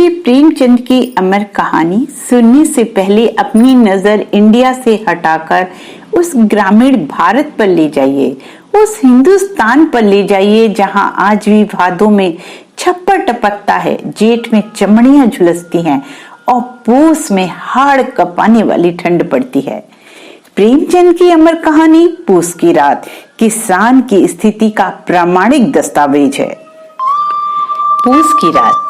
मुझे प्रेमचंद की अमर कहानी सुनने से पहले अपनी नजर इंडिया से हटाकर उस ग्रामीण भारत पर ले जाइए, उस हिंदुस्तान पर ले जाइए जहां आज भी भादों में छप्पर टपकता है, जेठ में चमड़ियां झुलसती हैं और पूस में हाड़ कपाने वाली ठंड पड़ती है। प्रेमचंद की अमर कहानी पूस की रात किसान की स्थिति का प्रामाणिक दस्तावेज है। पूस की रात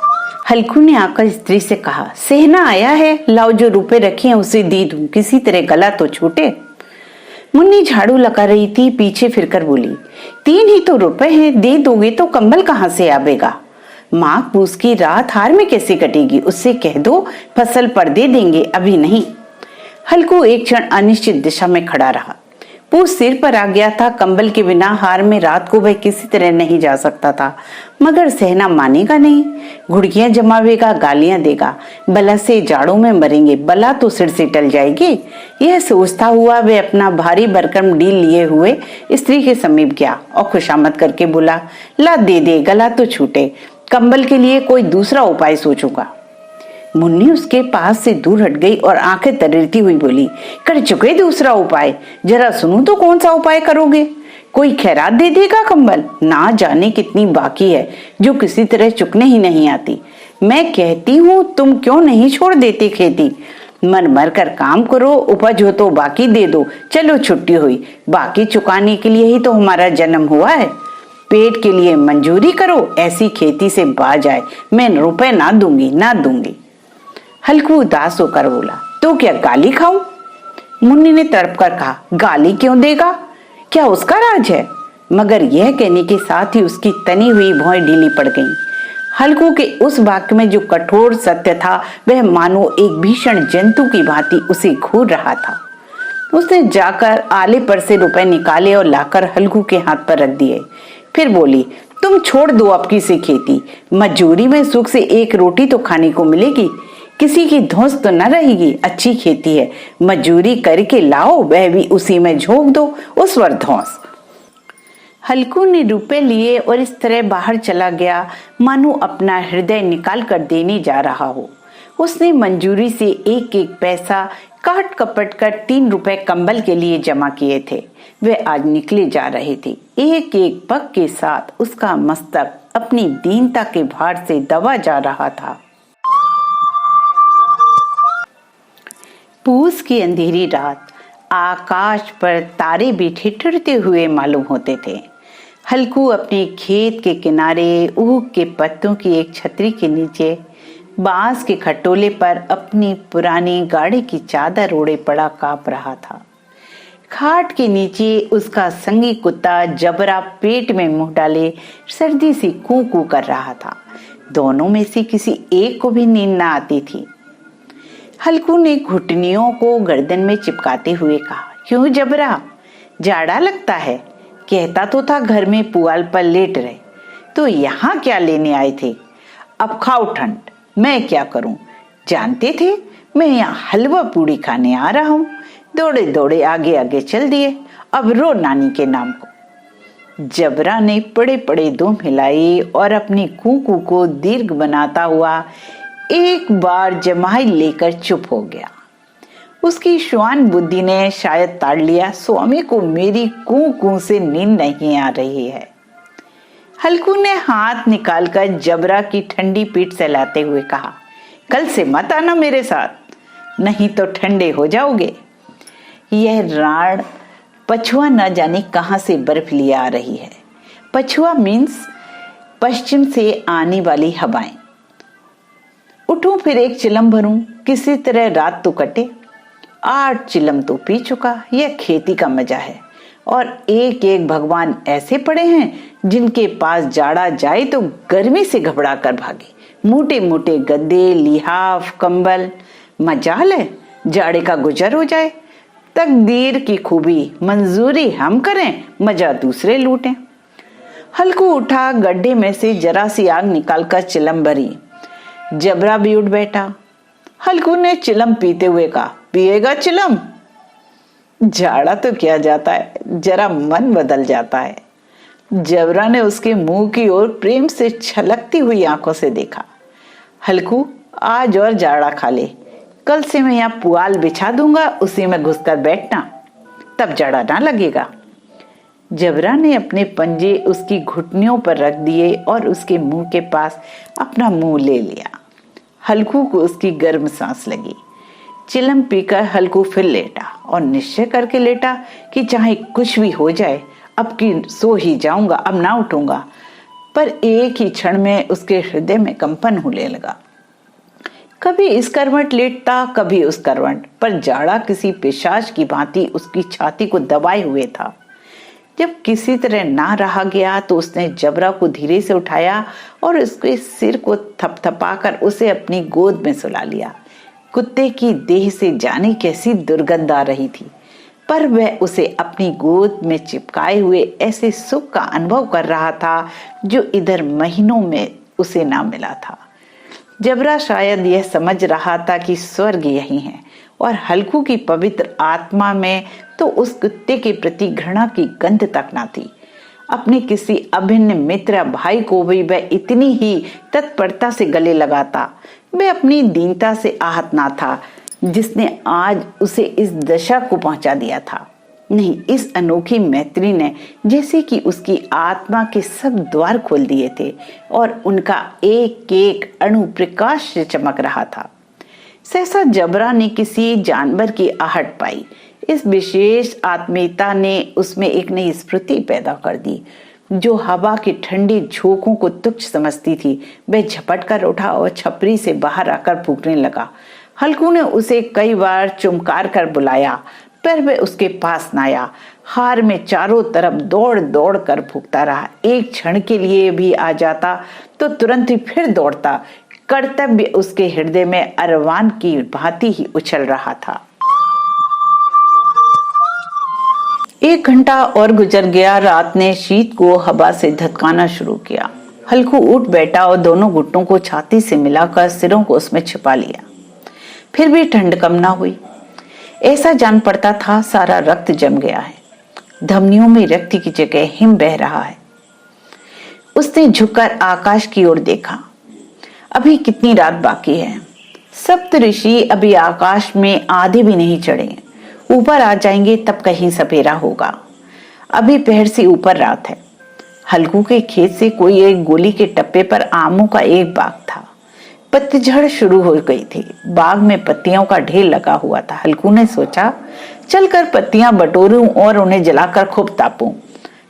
हल्कू ने आकर स्त्री से कहा, सेहना आया है, लाओ जो रुपए रखे हैं उसे दे दूं, किसी तरह गला तो छूटे। मुन्नी झाड़ू लगा रही थी, पीछे फिरकर बोली, 3 ही तो रुपए हैं, दे दोगे तो कंबल कहाँ से आवेगा। माँ पूस की रात हार में कैसे कटेगी, उससे कह दो फसल पर दे देंगे, अभी नहीं। हल्कू एक क्षण अनिश्चित दिशा में खड़ा रहा। पूस सिर पर आ गया था, कंबल के बिना हार में रात को वह किसी तरह नहीं जा सकता था, मगर सहना मानेगा नहीं, घुड़कियां जमावेगा, गालियां देगा, बला से जाड़ों में मरेंगे, बला तो सिर से टल जाएगी। यह सोचता हुआ वह अपना भारी भरकम डील लिए हुए स्त्री के समीप गया और खुशामद करके बोला, ला दे दे, गला तो छूटे, कंबल के लिए कोई दूसरा उपाय सोचूंगा। मुन्नी उसके पास से दूर हट गई और आंखें तरेरती हुई बोली, कर चुके दूसरा उपाय, जरा सुनूं तो कौन सा उपाय करोगे। कोई खैरात दे देगा कंबल, ना जाने कितनी बाकी है जो किसी तरह चुकने ही नहीं आती। मैं कहती हूँ तुम क्यों नहीं छोड़ देते खेती, मन मर कर काम करो, उपज हो तो बाकी दे दो, चलो छुट्टी हुई, बाकी चुकाने के लिए ही तो हमारा जन्म हुआ है। पेट के लिए मंजूरी करो, ऐसी खेती से बाज आए, मैं रुपए ना दूंगी। हल्कू उदास होकर बोला, तो क्या गाली खाऊं। मुन्नी ने तड़प कर कहा, गाली क्यों देगा, क्या उसका राज है। मगर यह कहने के साथ ही उसकी तनी हुई भौएं ढीली पड़ गईं। हल्कू के उस वाक्य में जो कठोर सत्य था वह मानो एक भीषण जंतु की भांति उसे घूर रहा था। उसने जाकर आले पर से रुपए निकाले और लाकर हल्कू के हाथ पर रख दिए। फिर बोली, तुम छोड़ दो अब की से खेती, मजूरी में सुख से एक रोटी तो खाने को मिलेगी, किसी की धौंस तो न रहेगी, अच्छी खेती है, मजूरी करके लाओ, वह भी उसी में झोंक दो, उस पर धौंस। हल्कू ने रुपए लिए और इस तरह बाहर चला गया मानो अपना हृदय निकाल कर देने जा रहा हो। उसने मंजूरी से एक एक पैसा काट कपट कर 3 रुपए कंबल के लिए जमा किए थे। वे आज निकले जा रहे थे। एक एक पग के साथ उसका मस्तक अपनी दीनता के भार से दबा जा रहा था। पूस की अंधेरी रात, आकाश पर तारे भी ठिठुरते हुए मालूम होते थे। हल्कू अपने खेत के किनारे ऊख के पत्तों की एक छतरी के नीचे बांस के खटोले पर अपनी पुरानी गाड़ी की चादर ओढ़े पड़ा कांप रहा था। खाट के नीचे उसका संगी कुत्ता जबरा पेट में मुंह डाले सर्दी से कू कू कर रहा था। दोनों में से किसी एक को भी नींद न आती थी। हल्कू ने घुटनियों को गर्दन में चिपकाते हुए कहा, क्यों जबरा, जाड़ा लगता है, कहता तो था घर में पुआल पर लेट रहे, तो यहाँ क्या लेने आए थे। अब खाओ ठंड, मैं क्या करूं, जानते थे मैं यहाँ हलवा पूड़ी खाने आ रहा हूँ, दौड़े दौड़े आगे आगे चल दिए, अब रो नानी के नाम को। जबरा ने पड़े पड़े दम हिलाई और अपनी कूकू को दीर्घ बनाता हुआ एक बार जमाई लेकर चुप हो गया। उसकी श्वान बुद्धि ने शायद ताड़ लिया, स्वामी को मेरी कू से नींद नहीं आ रही है। हल्कू ने हाथ निकालकर जबरा की ठंडी पीठ सहलाते हुए कहा, कल से मत आना मेरे साथ, नहीं तो ठंडे हो जाओगे। यह राण पछुआ न जाने कहां से बर्फ लिए आ रही है। पछुआ मीन्स पश्चिम से आने वाली हवाएं। उठूं फिर एक चिलम भरूं, किसी तरह रात तो कटे। 8 चिलम तो पी चुका, यह खेती का मजा है। और एक एक भगवान ऐसे पड़े हैं जिनके पास जाड़ा जाए तो गर्मी से घबरा कर भागे। मोटे मोटे गद्दे, लिहाफ, कंबल, मजाल है जाड़े का गुजर हो जाए। तकदीर की खूबी, मंजूरी हम करें, मजा दूसरे लूटें। हल्कू उठा, गड्ढे में से जरा सी आग निकालकर चिलम भरी। जबरा भी उठ बैठा। हल्कू ने चिलम पीते हुए कहा, पिएगा चिलम। जाड़ा तो क्या जाता है, जरा मन बदल जाता है। जबरा ने उसके मुंह की ओर प्रेम से छलकती हुई आंखों से देखा। हल्कू, आज और जाड़ा खा ले, कल से मैं यहाँ पुआल बिछा दूंगा, उसी में घुसकर बैठना, तब जाड़ा ना लगेगा। जबरा ने अपने पंजे उसकी घुटनियों पर रख दिए और उसके मुंह के पास अपना मुंह ले लिया। हल्कू को उसकी गर्म सांस लगी। चिलम पीकर हल्कू फिर लेटा और निश्चय करके लेटा कि चाहे कुछ भी हो जाए, अब की सो ही जाऊंगा, अब ना उठूंगा। पर एक ही क्षण में उसके हृदय में कंपन होने लगा। कभी इस करवट लेटता, कभी उस करवट, पर जाड़ा किसी पिशाच की भांति उसकी छाती को दबाए हुए था। जब किसी तरह ना रहा गया तो उसने जबरा को धीरे से उठाया और उसके सिर को थपथपाकर उसे अपनी गोद में सुला लिया। कुत्ते की देह से जाने कैसी दुर्गंध आ रही थी, पर वह उसे अपनी गोद में चिपकाए हुए ऐसे सुख का अनुभव कर रहा था जो इधर महीनों में उसे ना मिला था। जबरा शायद यह समझ रहा था कि स्वर्ग यही है और हल्कू की पवित्र आत्मा में तो उस कुत्ते के प्रति घृणा की गंध तक ना थी। अपने किसी अभिन्न मित्र भाई को भी वह इतनी ही तत्परता से गले लगाता। वह अपनी दीनता से आहत ना था जिसने आज उसे इस दशा को पहुंचा दिया था। नहीं, इस अनोखी मैत्री ने जैसे कि उसकी आत्मा के सब द्वार खोल दिए थे और उनका एक एक अणु प्रकाश से चमक रहा था। सहसा जबरा ने किसी जानवर की आहट पाई। इस विशेष आत्मीयता ने उसमें एक नई स्फूर्ति पैदा कर दी। जो हवा की ठंडी झोंकों को तुच्छ समझती थी, वह झपट कर उठा और छपरी से बाहर आकर फूंकने लगा। हल्कू ने उसे कई बार चुमकार कर बुलाया, पर वह उसके पास न आया। हार में चारों तरफ दौड़ दौड़ कर फूंकता रहा। एक क्षण के लिए भी आ जाता तो तुरंत ही फिर दौड़ता। कर्तव्य उसके हृदय में अरवान की भांति ही उछल रहा था। 1 घंटा और गुजर गया। रात ने शीत को हवा से धधकाना शुरू किया। हल्कू उठ बैठा और दोनों घुटनों को छाती से मिलाकर सिरों को उसमें छिपा लिया। फिर भी ठंड कम ना हुई। ऐसा जान पड़ता था सारा रक्त जम गया है, धमनियों में रक्त की जगह हिम बह रहा है। उसने झुककर आकाश की ओर देखा। अभी कितनी रात बाकी है। सप्त ऋषि अभी आकाश में आधे भी नहीं चढ़े। ऊपर आ जाएंगे तब कहीं सपेरा होगा। अभी पहर से ऊपर रात है। हल्कू के खेत से कोई एक गोली के टप्पे पर आमों का एक बाग था। पतझड़ शुरू हो गई थी। बाग में पत्तियों का ढेर लगा हुआ था। हल्कू ने सोचा, चलकर पत्तियां बटोरूं और उन्हें जलाकर खूब तापूं।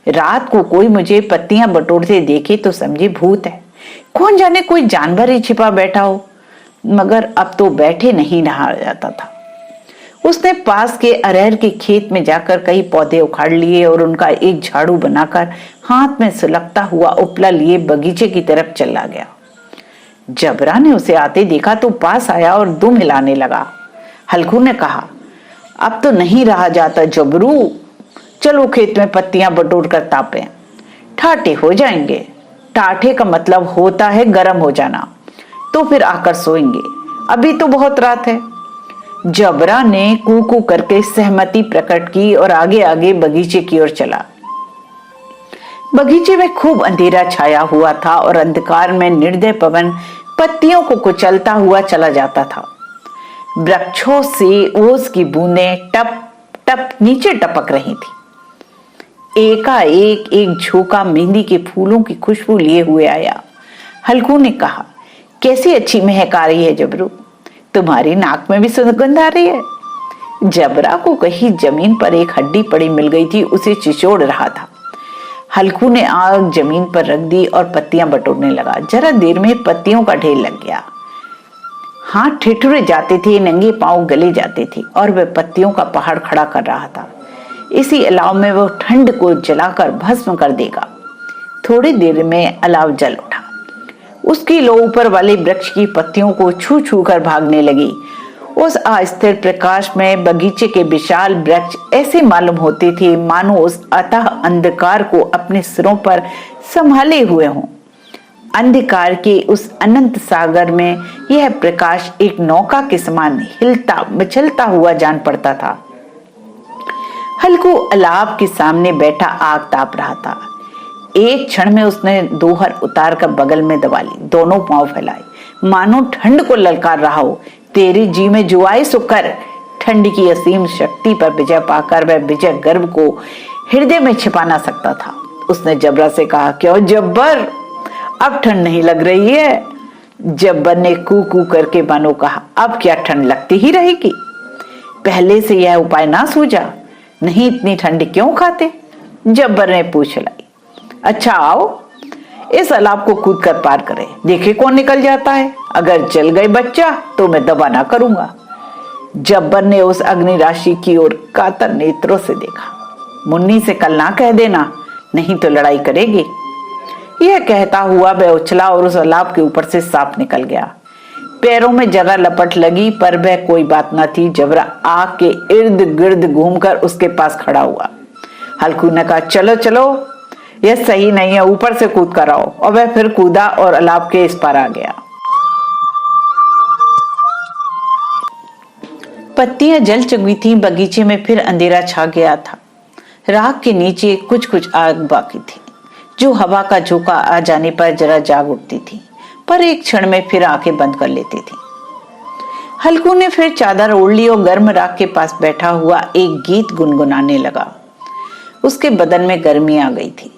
रात को कोई मुझे पत्तियां बटोरते देखे तो समझे भूत है। कौन जाने कोई जानवर ही छिपा बैठा हो। मगर अब तो बैठे नहीं रहा जाता था। उसने पास के अरहर के खेत में जाकर कई पौधे उखाड़ लिए और उनका एक झाड़ू बनाकर हाथ में सुलगता हुआ उपला लिए बगीचे की तरफ चला गया। जबरा ने उसे आते देखा तो पास आया और दुम हिलाने लगा। हल्कू ने कहा, अब तो नहीं रहा जाता जबरू, चलो खेत में पत्तियां बटोर कर तापें, ठाटे हो जाएंगे। टाठे का मतलब होता है गर्म हो जाना। तो फिर आकर सोएंगे, अभी तो बहुत रात है। जबरा ने कू करके सहमति प्रकट की और आगे आगे बगीचे की ओर चला। बगीचे में खूब अंधेरा छाया हुआ था और अंधकार में निर्दय पवन पत्तियों को कुचलता हुआ चला जाता था। वृक्षों से ओस की बूंदें टप टप नीचे टपक रही थी। एकाएक एक झोंका मेहंदी के फूलों की खुशबू लिए हुए आया। हल्कू ने कहा, कैसी अच्छी महक आ रही है जबरू, तुम्हारी नाक में भी सुगंध आ रही है। जबरा को कहीं जमीन पर एक हड्डी पड़ी मिल गई थी, उसे चिचोड़ रहा था। हल्कू ने आग जमीन पर रख दी और पत्तियां बटोरने लगा। जरा देर में पत्तियों का ढेर लग गया। हाथ ठिठुरे जाते थे, नंगे पांव गले जाते थे और वह पत्तियों का पहाड़ खड़ा कर रहा था। इसी अलाव में वो ठंड को जलाकर भस्म कर देगा। थोड़ी देर में अलाव जल उठा। उसकी लो ऊपर वाले वृक्ष की पत्तियों को छू छू कर भागने लगी। उस अस्थिर प्रकाश में बगीचे के विशाल वृक्ष ऐसे मालूम होते थे मानो उस अतः अंधकार को अपने सिरों पर संभाले हुए हों। अंधकार के उस अनंत सागर में यह प्रकाश एक नौका के समान हिलता मचलता हुआ जान पड़ता था। हल्कू अलाव के सामने बैठा आग ताप रहा था। एक क्षण में उसने दोहर उतार कर बगल में दबा ली, दोनों पांव फैलाए, मानो ठंड को ललकार रहा हो। तेरी जी में जो आए सो कर। ठंड की असीम शक्ति पर विजय पाकर वह विजय गर्व को हृदय में छिपा ना सकता था। उसने जबरा से कहा, क्यों जब्बर, अब ठंड नहीं लग रही है? जब्बर ने कू कू करके मानो कहा, अब क्या ठंड लगती ही रहेगी? पहले से यह उपाय ना सूझा? नहीं इतनी ठंड क्यों खाते? जब्बर ने पूछ लाई। अच्छा आओ, इस अलाव को कूद कर पार करें, देखे कौन निकल जाता है। अगर जल गए बच्चा तो मैं दबा ना करूंगा। जब्बर ने उस अग्नि राशि की ओर कातर नेत्रों से देखा। मुन्नी से कल ना कह देना, नहीं तो लड़ाई करेगी। यह कहता हुआ वह उछला और उस अलाव के ऊपर से सांप निकल गया। पैरों में जगह लपट लगी, पर वह कोई बात न थी। जबरा आग के इर्द गिर्द घूमकर उसके पास खड़ा हुआ। हल्कू ने कहा, चलो चलो, यह सही नहीं है, ऊपर से कूद कर आओ। और वह फिर कूदा और अलाव के इस पार आ गया। पत्तियां जल चुकी थी, बगीचे में फिर अंधेरा छा गया था। राख के नीचे कुछ कुछ आग बाकी थी, जो हवा का झोंका आ जाने पर जरा जाग उठती थी, पर एक क्षण में फिर आंखें बंद कर लेती थी। हल्कू ने फिर चादर ओढ़ ली और गर्म राख के पास बैठा हुआ एक गीत गुनगुनाने लगा। उसके बदन में गर्मी आ गई थी,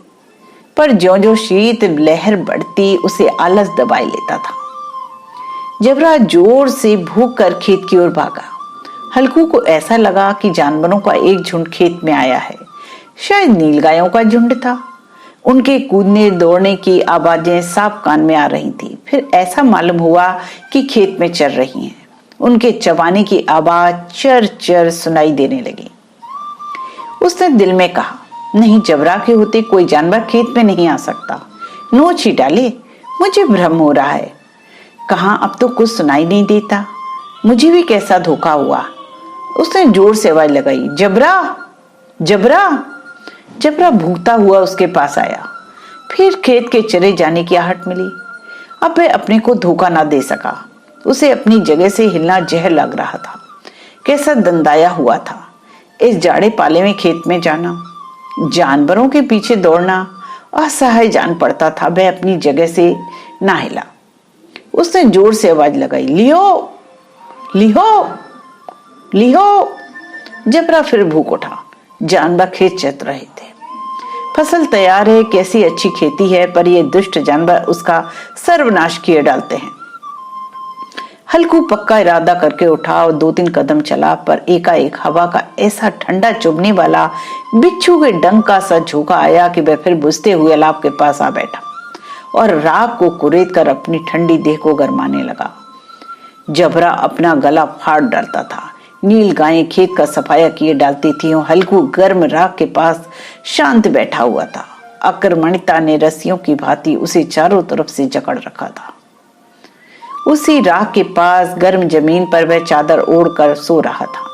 पर ज्यों-ज्यों शीत लहर बढ़ती उसे आलस दबाए लेता था। जबरा जोर से भूख कर खेत की ओर भागा। हल्कू को ऐसा लगा कि जानवरों का एक झुंड खेत में आया है। शायद नीलगायों का झुंड था। उनके कूदने दौड़ने की आवाजें साफ कान में आ रही थी। फिर ऐसा मालूम हुआ कि खेत में चर रही हैं। उनके चबाने की आवाज चर चर सुनाई देने लगी। उसने दिल में कहा, नहीं, जबरा के होते कोई जानवर खेत में नहीं आ सकता। नोच ही डाले, मुझे भ्रम हो रहा है। कहाँ, अब तो कुछ सुनाई नहीं देता। मुझे भी कैसा धोखा हुआ। उसने जोर से आवाज लगाई, जबरा, जबरा। जबरा भूखता हुआ उसके पास आया। फिर खेत के चरे जाने की आहट मिली। अब वह अपने को धोखा ना दे सका। उसे अपनी जगह से हिलना जहर लग रहा था। कैसा दंदाया हुआ था। इस जाड़े पाले में खेत में जाना, जानवरों के पीछे दौड़ना असहाय जान पड़ता था। वह अपनी जगह से ना हिला। उसने जोर से आवाज लगाई, लियो, लियो, लियो। जबरा फिर भूख उठा। जानवर खेत चत रहे थे। फसल तैयार है, कैसी अच्छी खेती है, पर ये दुष्ट जानवर उसका सर्वनाश किए डालते हैं। हल्कू पक्का इरादा करके उठा और 2-3 कदम चला, पर एकाएक हवा का ऐसा ठंडा चुभने वाला बिच्छू के डंक का सा झोंका आया कि वह फिर बुझते हुए अलाव के पास आ बैठा और राख को कुरेद कर अपनी ठंडी देह को गरमाने लगा। जबरा अपना गला फाड़ डालता था। नील गायें खेत का सफाया किए डालती थी और हल्कू गर्म राख के पास शांत बैठा हुआ था। आक्रमणिता ने रस्सियों की भांति उसे चारों तरफ से जकड़ रखा था। उसी राख के पास गर्म जमीन पर वह चादर ओढ़कर सो रहा था।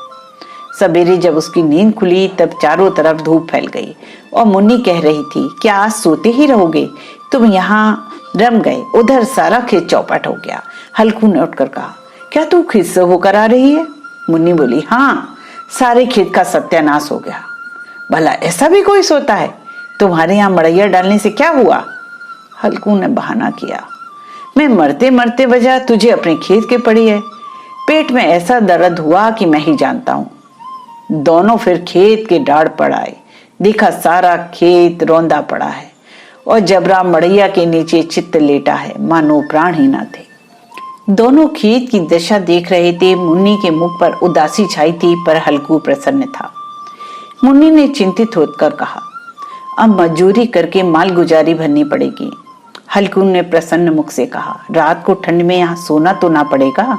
सवेरे जब उसकी नींद खुली तब चारों तरफ धूप फैल गई और मुन्नी कह रही थी, क्या आज सोते ही रहोगे? तुम यहाँ रम गए, उधर सारा खेत चौपट हो गया। हल्कू ने उठकर कहा, क्या तू खेत से होकर आ रही है? मुन्नी बोली, हाँ, सारे खेत का सत्यानाश हो गया। भला ऐसा भी कोई सोता है? तुम्हारे यहाँ मड़ैया डालने से क्या हुआ? हल्कू ने बहाना किया, मैं मरते मरते वजह तुझे अपने खेत के पड़ी है। पेट में ऐसा दर्द हुआ कि मैं ही जानता हूँ। दोनों फिर खेत के डाढ़ पर आए। देखा सारा खेत रौंदा पड़ा है और जबरा मड़ैया के नीचे चित्त लेटा है, मानो प्राण ही ना थे। दोनों खेत की दशा देख रहे थे। मुन्नी के मुख पर उदासी छाई थी, पर हल्कू प्रसन्न था। मुन्नी ने चिंतित होकर कहा, अब मजदूरी करके माल गुजारी भरनी पड़ेगी। हल्कू ने प्रसन्न मुख से कहा, रात को ठंड में यहाँ सोना तो ना पड़ेगा?